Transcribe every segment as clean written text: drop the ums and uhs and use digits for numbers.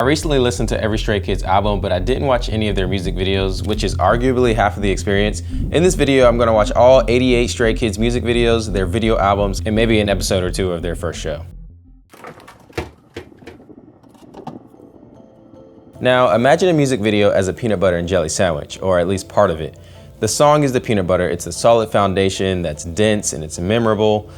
recently listened to every Stray Kids album, but I didn't watch any of their music videos, which is arguably half of the experience. In this video, I'm gonna watch all 88 Stray Kids music videos, their video albums, and maybe an episode or two of their first show. Now, imagine a music video as a peanut butter and jelly sandwich, or at least part of it. The song is the peanut butter, it's a solid foundation that's dense and it's memorable.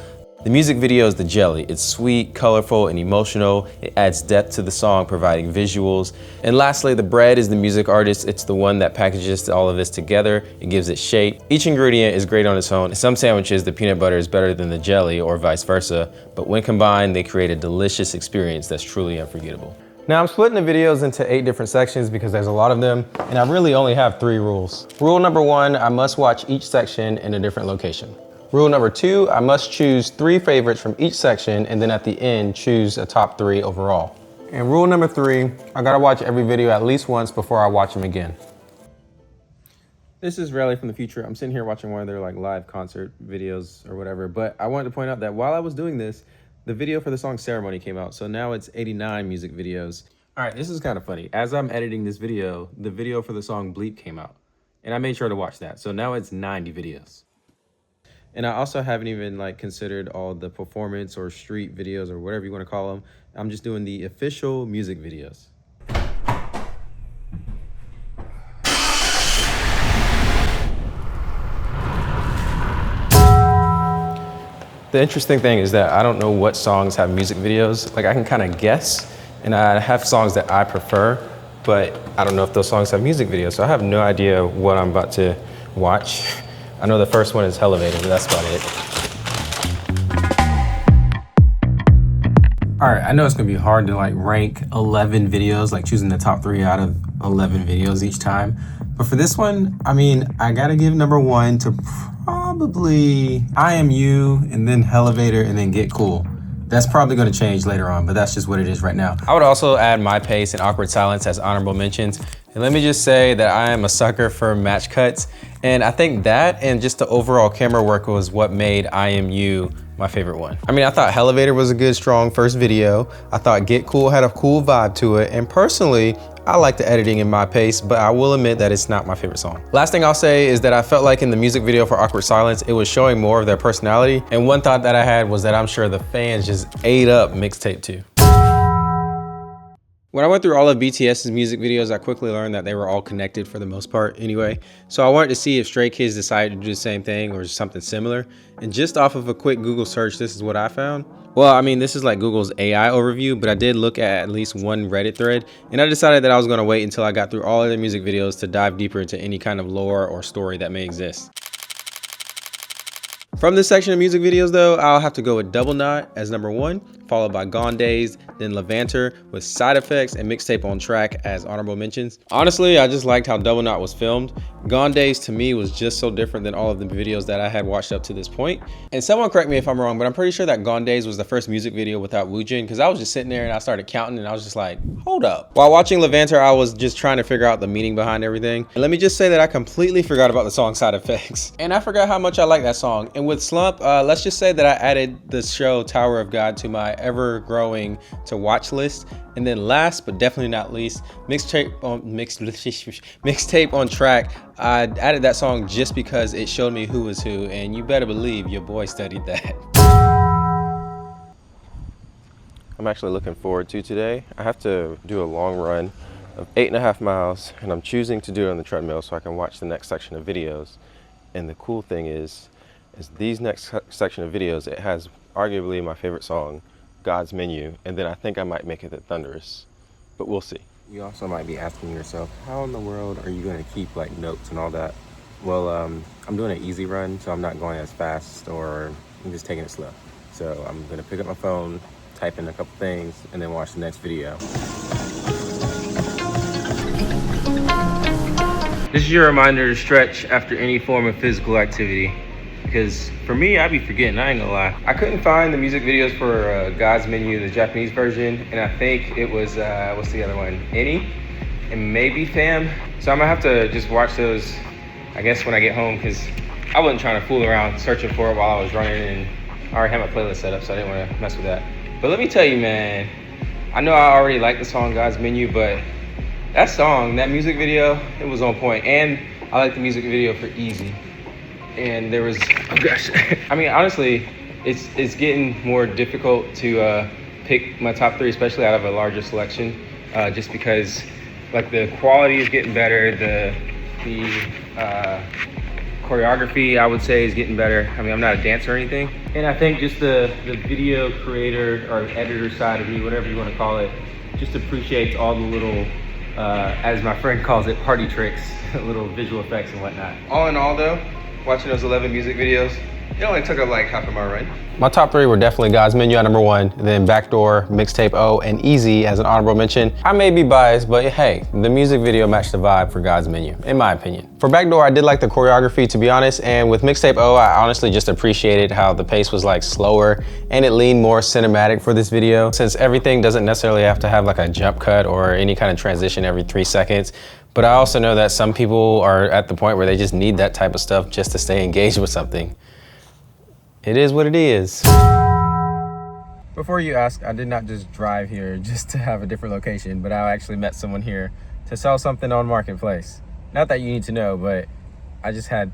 The music video is the jelly. It's sweet, colorful, and emotional. It adds depth to the song, providing visuals. And lastly, the bread is the music artist. It's the one that packages all of this together. It gives it shape. Each ingredient is great on its own. In some sandwiches, the peanut butter is better than the jelly or vice versa, but when combined, they create a delicious experience that's truly unforgettable. Now I'm splitting the videos into 8 different sections because there's a lot of them, and I really only have 3 rules. Rule number 1, I must watch each section in a different location. Rule number 2, I must choose 3 favorites from each section, and then at the end, choose a top 3 overall. And rule number 3, I gotta watch every video at least once before I watch them again. This is Relly from the future. I'm sitting here watching one of their live concert videos or whatever, but I wanted to point out that while I was doing this, the video for the song Ceremony came out, so now it's 89 music videos. All right, this is kind of funny. As I'm editing this video, the video for the song Bleep came out, and I made sure to watch that, so now it's 90 videos. And I also haven't even considered all the performance or street videos or whatever you want to call them. I'm just doing the official music videos. The interesting thing is that I don't know what songs have music videos. I can kind of guess, and I have songs that I prefer, but I don't know if those songs have music videos, so I have no idea what I'm about to watch. I know the first one is Elevator, but that's about it. All right, I know it's gonna be hard to rank 11 videos, choosing the top 3 out of 11 videos each time. But for this one, I mean, I gotta give number 1 to probably I Am You, and then Elevator, and then Get Cool. That's probably gonna change later on, but that's just what it is right now. I would also add My Pace and Awkward Silence as honorable mentions. And let me just say that I am a sucker for match cuts. And I think that and just the overall camera work was what made I Am You my favorite one. I mean, I thought Elevator was a good, strong first video. I thought Get Cool had a cool vibe to it. And personally, I like the editing in My Pace, but I will admit that it's not my favorite song. Last thing I'll say is that I felt like in the music video for Awkward Silence, it was showing more of their personality. And one thought that I had was that I'm sure the fans just ate up Mixtape 2. When I went through all of BTS's music videos, I quickly learned that they were all connected for the most part anyway. So I wanted to see if Stray Kids decided to do the same thing or something similar. And just off of a quick Google search, this is what I found. Well, I mean, this is Google's AI overview, but I did look at least one Reddit thread, and I decided that I was gonna wait until I got through all of their music videos to dive deeper into any kind of lore or story that may exist. From this section of music videos though, I'll have to go with Double Knot as number 1, followed by Gone Days, then Levanter with Side Effects and Mixtape on Track as honorable mentions. Honestly, I just liked how Double Knot was filmed. Gone Days to me was just so different than all of the videos that I had watched up to this point. And someone correct me if I'm wrong, but I'm pretty sure that Gone Days was the first music video without Woojin, because I was just sitting there and I started counting and I was just like, hold up. While watching Levanter, I was just trying to figure out the meaning behind everything. And let me just say that I completely forgot about the song Side Effects. And I forgot how much I like that song. And with Slump, let's just say that I added the show Tower of God to my ever-growing to watch list. And then last but definitely not least, Mixtape on Track. I added that song just because it showed me who was who, and you better believe your boy studied that. I'm actually looking forward to today. I have to do a long run of 8.5 miles, and I'm choosing to do it on the treadmill so I can watch the next section of videos. And the cool thing is these next section of videos, it has arguably my favorite song, God's Menu, and then I think I might make it the Thunderous, but we'll see. You also might be asking yourself, how in the world are you going to keep notes and all that? Well, I'm doing an easy run, so I'm not going as fast, or I'm just taking it slow. So I'm going to pick up my phone, type in a couple things, and then watch the next video. This is your reminder to stretch after any form of physical activity. Because for me, I be forgetting, I ain't gonna lie. I couldn't find the music videos for God's Menu, the Japanese version, and I think it was, what's the other one? Any, and maybe Fam. So I'm gonna have to just watch those, I guess, when I get home, because I wasn't trying to fool around searching for it while I was running, and I already had my playlist set up, so I didn't wanna mess with that. But let me tell you, man, I know I already like the song God's Menu, but that song, that music video, it was on point. And I like the music video for Easy. And there was, oh gosh. I mean, honestly, it's getting more difficult to pick my top 3, especially out of a larger selection, just because like the quality is getting better, the choreography I would say is getting better. I mean, I'm not a dancer or anything. And I think just the video creator or editor side of me, whatever you want to call it, just appreciates all the little, as my friend calls it, party tricks, little visual effects and whatnot. All in all though, watching those 11 music videos, it only took up like half of my run. My top 3 were definitely God's Menu at number 1, then Backdoor, Mixtape O, and Easy as an honorable mention. I may be biased, but hey, the music video matched the vibe for God's Menu, in my opinion. For Backdoor, I did like the choreography, to be honest, and with Mixtape O, I honestly just appreciated how the pace was like slower and it leaned more cinematic for this video, since everything doesn't necessarily have to have like a jump cut or any kind of transition every 3 seconds. But I also know that some people are at the point where they just need that type of stuff just to stay engaged with something. It is what it is. Before you ask, I did not just drive here just to have a different location, but I actually met someone here to sell something on Marketplace. Not that you need to know, but I just felt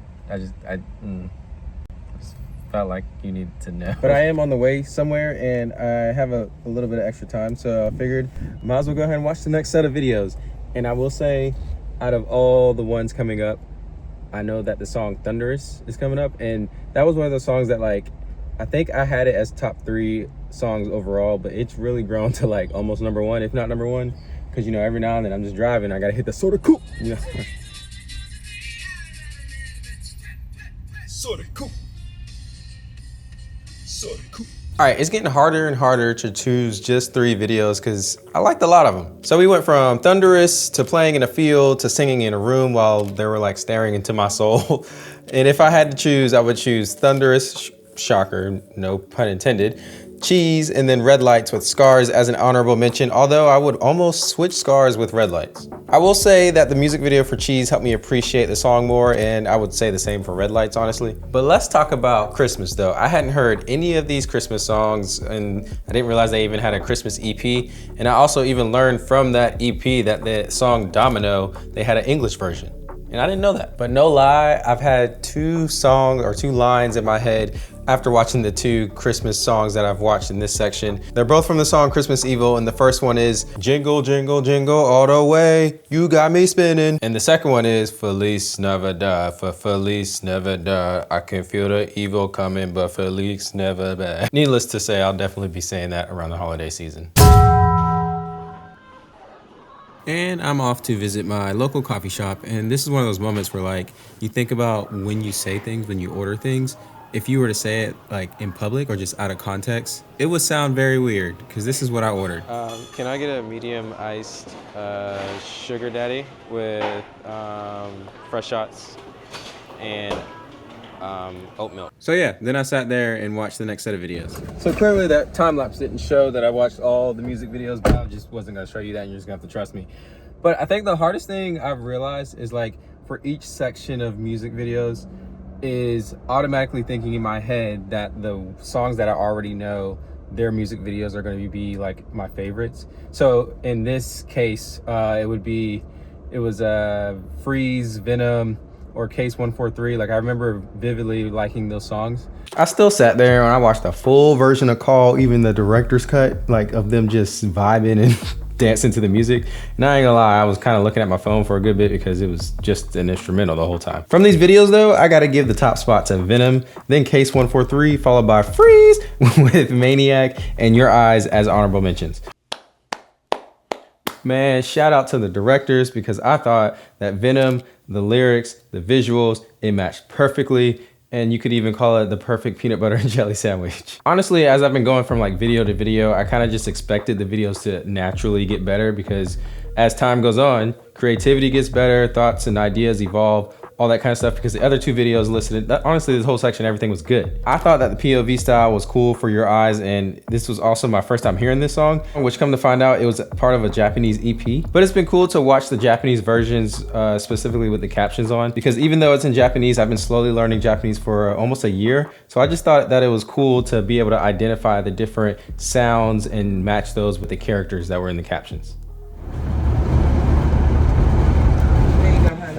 like you needed to know. But I am on the way somewhere and I have a little bit of extra time, so I figured might as well go ahead and watch the next set of videos. And I will say, out of all the ones coming up, I know that the song Thunderous is coming up, and that was one of those songs that, like, I think I had it as top 3 songs overall, but it's really grown to like almost number 1, if not number 1, because you know, every now and then I'm just driving, I gotta hit the sorta cool, you know. Sorta cool. Sorta cool. All right, it's getting harder and harder to choose just 3 videos because I liked a lot of them. So we went from Thunderous to playing in a field to singing in a room while they were like staring into my soul. And if I had to choose, I would choose Thunderous, shocker, no pun intended, Cheese, and then Red Lights with Scars as an honorable mention, although I would almost switch Scars with Red Lights. I will say that the music video for Cheese helped me appreciate the song more, and I would say the same for Red Lights, honestly. But let's talk about Christmas though. I hadn't heard any of these Christmas songs, and I didn't realize they even had a Christmas EP. And I also even learned from that EP that the song Domino, they had an English version. And I didn't know that. But no lie, I've had 2 songs or 2 lines in my head after watching the 2 Christmas songs that I've watched in this section. They're both from the song Christmas Evil, and the first one is Jingle, Jingle, Jingle all the way, you got me spinning. And the second one is Feliz Navidad, for Feliz Navidad, I can feel the evil coming, but Feliz Navidad. Needless to say, I'll definitely be saying that around the holiday season. And I'm off to visit my local coffee shop, and this is one of those moments where like you think about when you say things, when you order things. If you were to say it like in public or just out of context, it would sound very weird because this is what I ordered. Can I get a medium iced sugar daddy with fresh shots and oat milk? So yeah, then I sat there and watched the next set of videos. So clearly that time lapse didn't show that I watched all the music videos, but I just wasn't gonna show you that, and you're just gonna have to trust me. But I think the hardest thing I've realized is like for each section of music videos is automatically thinking in my head that the songs that I already know, their music videos are going to be like my favorites. So in this case, it was Freeze, Venom, or Case 143. Like I remember vividly liking those songs. I still sat there and I watched the full version of Call, even the director's cut, like of them just vibing and dancing to the music. And I ain't gonna lie, I was kind of looking at my phone for a good bit because it was just an instrumental the whole time. From these videos though, I gotta give the top spot to Venom, then Case 143, followed by Freeze with Maniac, and Your Eyes as honorable mentions. Man, shout out to the directors because I thought that Venom, the lyrics, the visuals, it matched perfectly. And you could even call it the perfect peanut butter and jelly sandwich. Honestly, as I've been going from like video to video, I kind of just expected the videos to naturally get better because as time goes on, creativity gets better, thoughts and ideas evolve, all that kind of stuff, because the other two videos listed, honestly, this whole section, everything was good. I thought that the POV style was cool for your eyes, and this was also my first time hearing this song, which come to find out, it was part of a Japanese EP. But it's been cool to watch the Japanese versions, specifically with the captions on, because even though it's in Japanese, I've been slowly learning Japanese for almost a year. So I just thought that it was cool to be able to identify the different sounds and match those with the characters that were in the captions.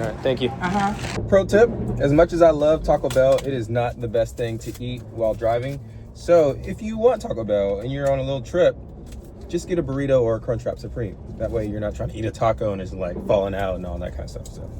All right, thank you. Pro tip, as much as I love Taco Bell, it is not the best thing to eat while driving. So if you want Taco Bell and you're on a little trip, just get a burrito or a Crunchwrap Supreme. That way you're not trying to eat a taco and it's like falling out and all that kind of stuff. So.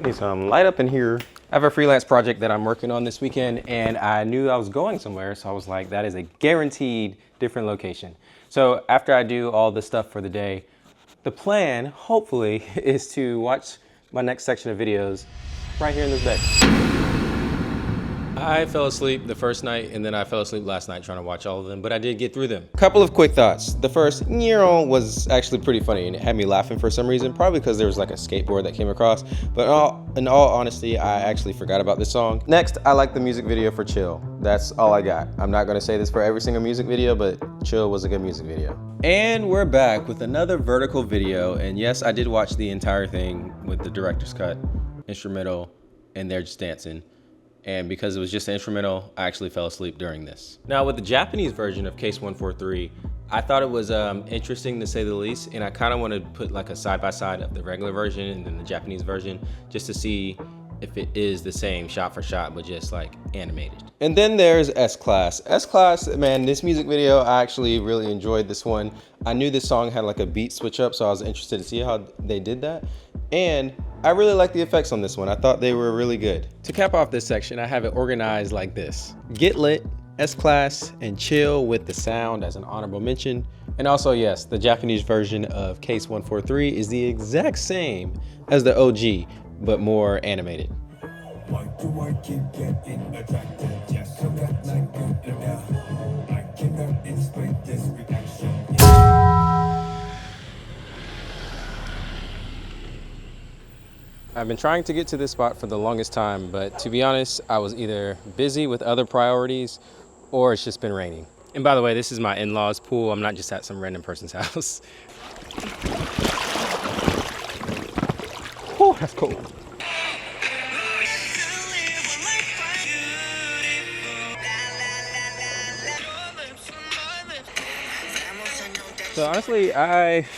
Need some light up in here. I have a freelance project that I'm working on this weekend, and I knew I was going somewhere, so I was like, that is a guaranteed different location. So after I do all this stuff for the day, the plan, hopefully, is to watch my next section of videos right here in this bed. I fell asleep the first night, and then I fell asleep last night trying to watch all of them, but I did get through them. Couple of quick thoughts. The first, was actually pretty funny, and it had me laughing for some reason, probably because there was like a skateboard that came across, but in all honesty, I actually forgot about this song. Next, I like the music video for Chill. That's all I got. I'm not gonna say this for every single music video, but Chill was a good music video. And we're back with another vertical video, and yes, I did watch the entire thing with the director's cut, instrumental, and they're just dancing. And because it was just instrumental, I actually fell asleep during this. Now with the Japanese version of Case 143, I thought it was interesting to say the least, and I kind of wanted to put like a side-by-side of the regular version and then the Japanese version, just to see if it is the same shot for shot, but just like animated. And then there's S-Class. S-Class, man, this music video, I actually really enjoyed this one. I knew this song had like a beat switch up, so I was interested to see how they did that. And I really like the effects on this one. I thought they were really good. To cap off this section, I have it organized like this. Get Lit, S-Class, and Chill with the sound as an honorable mention. And also, yes, the Japanese version of Case 143 is the exact same as the OG, but more animated. Why do I keep getting attracted? Yes, so that like good enough. I cannot explain this reaction. I've been trying to get to this spot for the longest time, but to be honest, I was either busy with other priorities or it's just been raining. And by the way, this is my in-laws' pool. I'm not just at some random person's house. Whew, that's cool. So honestly, I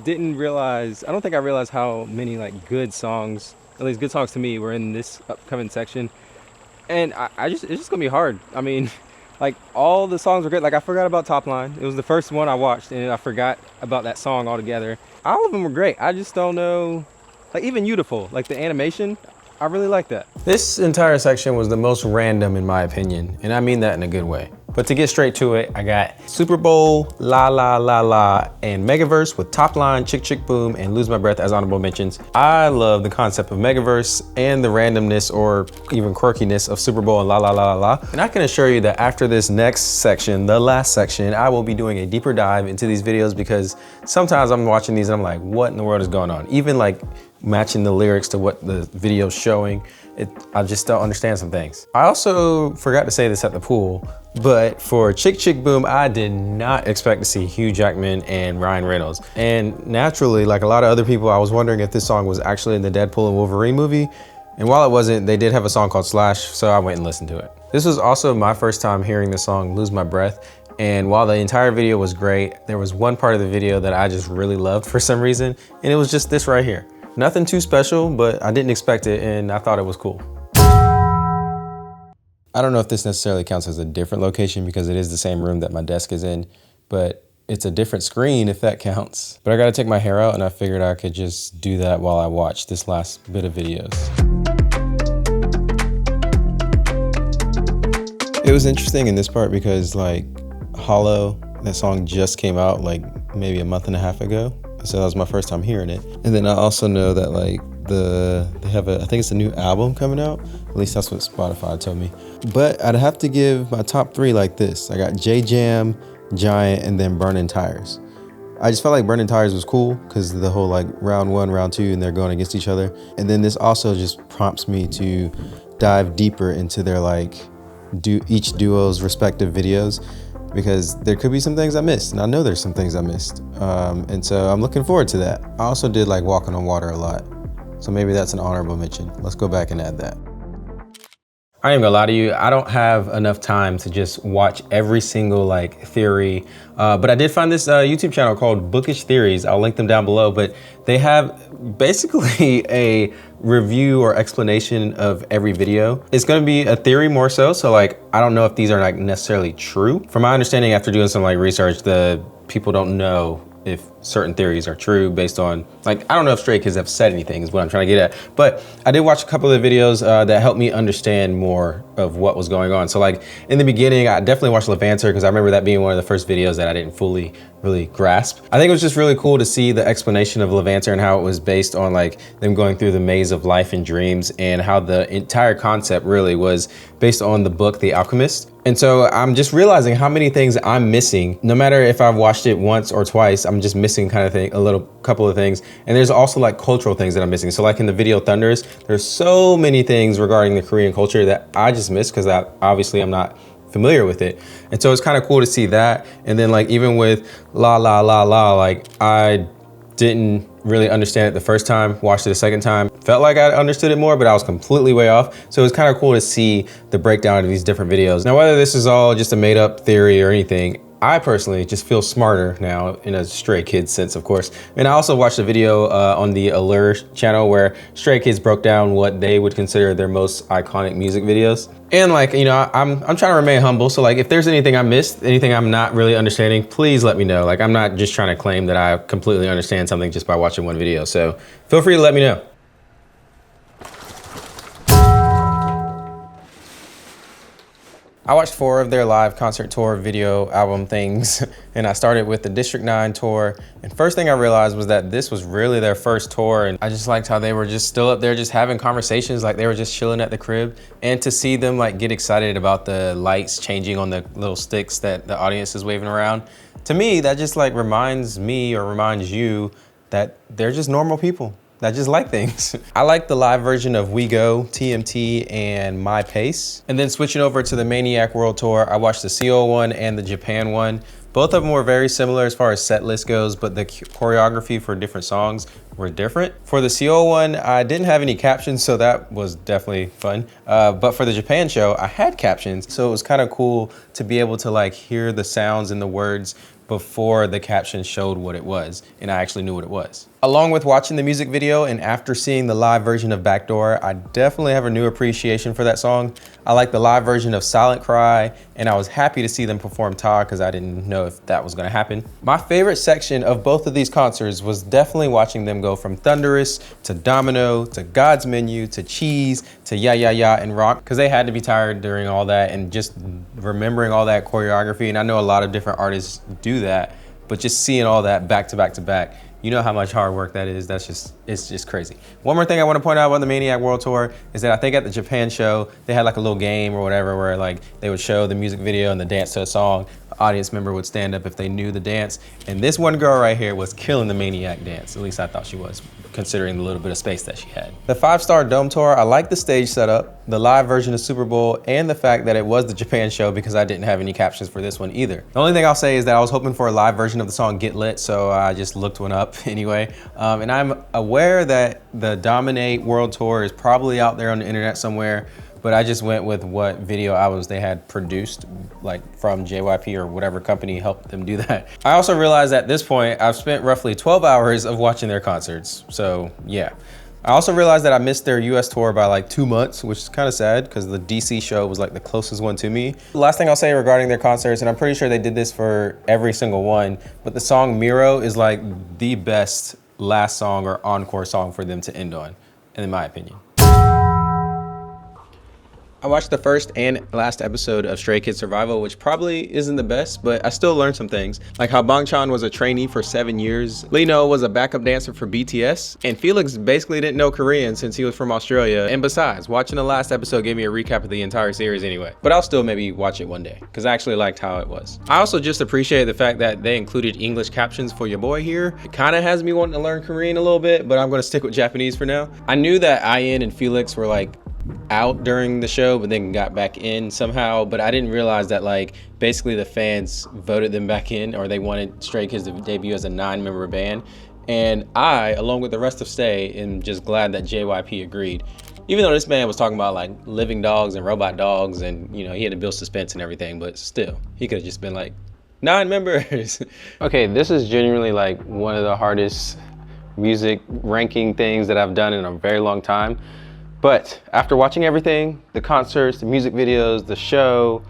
don't think I realized how many like good songs, at least good songs to me, were in this upcoming section. And it's just gonna be hard. I mean, like all the songs were good. Like I forgot about Top Line. It was the first one I watched and I forgot about that song altogether. All of them were great. I just don't know, like even Beautiful, like the animation, I really like that. This entire section was the most random in my opinion, and I mean that in a good way. But to get straight to it, I got Super Bowl, La La La La, and Megaverse with Top Line, Chick Chick Boom, and Lose My Breath as honorable mentions. I love the concept of Megaverse and the randomness or even quirkiness of Super Bowl and La La La La La. And I can assure you that after this next section, the last section, I will be doing a deeper dive into these videos, because sometimes I'm watching these and I'm like, what in the world is going on? Even like matching the lyrics to what the video's showing, I just don't understand some things. I also forgot to say this at the pool, but for Chick Chick Boom, I did not expect to see Hugh Jackman and Ryan Reynolds. And naturally, like a lot of other people, I was wondering if this song was actually in the Deadpool and Wolverine movie. And while it wasn't, they did have a song called Slash, so I went and listened to it. This was also my first time hearing the song Lose My Breath. And while the entire video was great, there was one part of the video that I just really loved for some reason, and it was just this right here. Nothing too special, but I didn't expect it and I thought it was cool. I don't know if this necessarily counts as a different location because it is the same room that my desk is in, but it's a different screen if that counts. But I gotta take my hair out and I figured I could just do that while I watch this last bit of videos. It was interesting in this part because like Hollow That song just came out like maybe a month and a half ago. So that was my first time hearing it. And then I also know that like they have I think it's a new album coming out. At least that's what Spotify told me. But I'd have to give my top 3 like this. I got J Jam, Giant, and then Burning Tires. I just felt like Burning Tires was cool because the whole like round 1, round 2, and they're going against each other. And then this also just prompts me to dive deeper into their like each duo's respective videos, because there could be some things I missed, and I know there's some things I missed. And so I'm looking forward to that. I also did like Walking on Water a lot, so maybe that's an honorable mention. Let's go back and add that. I ain't gonna lie to you, I don't have enough time to just watch every single like theory, but I did find this YouTube channel called Bookish Theories. I'll link them down below, but they have basically a review or explanation of every video. It's gonna be a theory more so like I don't know if these are like necessarily true. From my understanding, after doing some like research, the people don't know if certain theories are true based on, like, I don't know if Stray Kids have said anything is what I'm trying to get at, but I did watch a couple of videos that helped me understand more of what was going on. So like in the beginning, I definitely watched Levanter because I remember that being one of the first videos that I didn't fully really grasp. I think it was just really cool to see the explanation of Levanter and how it was based on like them going through the maze of life and dreams, and how the entire concept really was based on the book The Alchemist. And so I'm just realizing how many things I'm missing. No matter if I've watched it once or twice, I'm just missing kind of thing, couple of things. And there's also like cultural things that I'm missing. So like in the video Thunders, there's so many things regarding the Korean culture that I just missed because obviously I'm not familiar with it. And so it's kind of cool to see that. And then like even with La La La La, like I didn't really understand it the first time, watched it a second time, felt like I understood it more, but I was completely way off. So it was kind of cool to see the breakdown of these different videos. Now, whether this is all just a made up theory or anything, I personally just feel smarter now in a Stray Kids sense, of course. And I also watched a video on the Allure channel where Stray Kids broke down what they would consider their most iconic music videos. And like, you know, I'm trying to remain humble. So like if there's anything I missed, anything I'm not really understanding, please let me know. Like I'm not just trying to claim that I completely understand something just by watching one video. So feel free to let me know. I watched 4 of their live concert tour video album things, and I started with the District 9 tour. And first thing I realized was that this was really their first tour, and I just liked how they were just still up there just having conversations, like they were just chilling at the crib. And to see them like get excited about the lights changing on the little sticks that the audience is waving around, to me, that just like reminds me or reminds you that they're just normal people that just like things. I like the live version of We Go, TMT, and My Pace. And then switching over to the Maniac World Tour, I watched the Seoul one and the Japan one. Both of them were very similar as far as set list goes, but the choreography for different songs were different. For the Seoul one, I didn't have any captions, so that was definitely fun. But for the Japan show, I had captions, so it was kind of cool to be able to like hear the sounds and the words before the caption showed what it was, and I actually knew what it was. Along with watching the music video and after seeing the live version of Backdoor, I definitely have a new appreciation for that song. I like the live version of Silent Cry, and I was happy to see them perform Ta because I didn't know if that was gonna happen. My favorite section of both of these concerts was definitely watching them go from Thunderous to Domino to God's Menu to Cheese to Ya Ya Ya and Rock, because they had to be tired during all that and just remembering all that choreography. And I know a lot of different artists do that, but just seeing all that back to back to back, you know how much hard work that is. It's just crazy. One more thing I want to point out about the Maniac World Tour is that I think at the Japan show, they had like a little game or whatever where like they would show the music video and the dance to a song. The audience member would stand up if they knew the dance. And this one girl right here was killing the Maniac dance. At least I thought she was, considering the little bit of space that she had. The 5-star Dome Tour, I like the stage setup, the live version of Super Bowl, and the fact that it was the Japan show because I didn't have any captions for this one either. The only thing I'll say is that I was hoping for a live version of the song Get Lit, so I just looked one up anyway. And I'm aware that the Dominate World Tour is probably out there on the internet somewhere, but I just went with what video albums they had produced, like from JYP or whatever company helped them do that. I also realized at this point, I've spent roughly 12 hours of watching their concerts, so yeah. I also realized that I missed their US tour by like 2 months, which is kind of sad because the DC show was like the closest one to me. The last thing I'll say regarding their concerts, and I'm pretty sure they did this for every single one, but the song Miro is like the best last song or encore song for them to end on, in my opinion. I watched the first and last episode of SKZ Survival, which probably isn't the best, but I still learned some things. Like how Bangchan was a trainee for 7 years, Lino was a backup dancer for BTS, and Felix basically didn't know Korean since he was from Australia. And besides, watching the last episode gave me a recap of the entire series anyway. But I'll still maybe watch it one day, because I actually liked how it was. I also just appreciate the fact that they included English captions for your boy here. It kind of has me wanting to learn Korean a little bit, but I'm going to stick with Japanese for now. I knew that Ian and Felix were like out during the show but then got back in somehow, but I didn't realize that like basically the fans voted them back in, or they wanted Stray Kids to debut as a 9-member band, and I, along with the rest of Stay, am just glad that JYP agreed, even though this man was talking about like living dogs and robot dogs, and you know, he had to build suspense and everything, but still he could have just been like 9 members. Okay, this is genuinely like one of the hardest music ranking things that I've done in a very long time. But after watching everything, the concerts, the music videos, the show,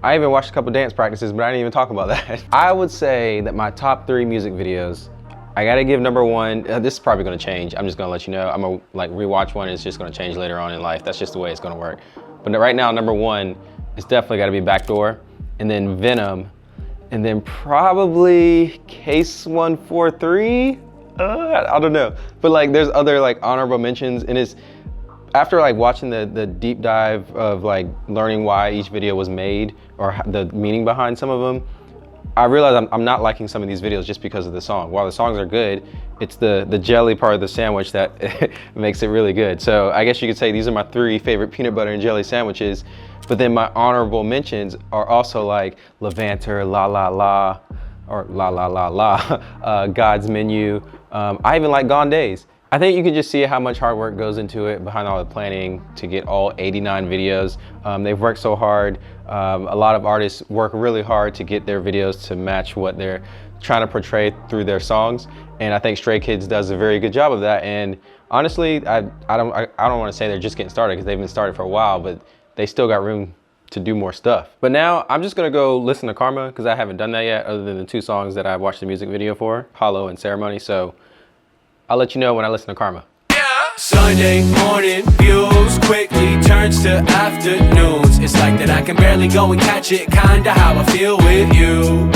I even watched a couple dance practices, but I didn't even talk about that. I would say that my top 3 music videos, I gotta give number 1, this is probably gonna change. I'm just gonna let you know. I'm gonna like rewatch one, it's just gonna change later on in life. That's just the way it's gonna work. But right now, number 1 is definitely gotta be Backdoor, and then Venom, and then probably Case 143. I don't know. But like there's other like honorable mentions, and it's, after like watching the deep dive of like learning why each video was made or the meaning behind some of them, I realized I'm not liking some of these videos just because of the song. While the songs are good, it's the jelly part of the sandwich that makes it really good. So I guess you could say these are my 3 favorite peanut butter and jelly sandwiches, but then my honorable mentions are also like Levanter, La La La, or La La La La, God's Menu. I even like Gone Days. I think you can just see how much hard work goes into it behind all the planning to get all 89 videos. They've worked so hard. A lot of artists work really hard to get their videos to match what they're trying to portray through their songs. And I think Stray Kids does a very good job of that. And honestly, I don't want to say they're just getting started, because they've been started for a while, but they still got room to do more stuff. But now I'm just gonna go listen to Karma, because I haven't done that yet, other than the 2 songs that I watched the music video for, Hollow and Ceremony. So I'll let you know when I listen to Karma. Sunday morning views quickly turns to afternoons. It's like that I can barely go and catch it, kinda how I feel with you.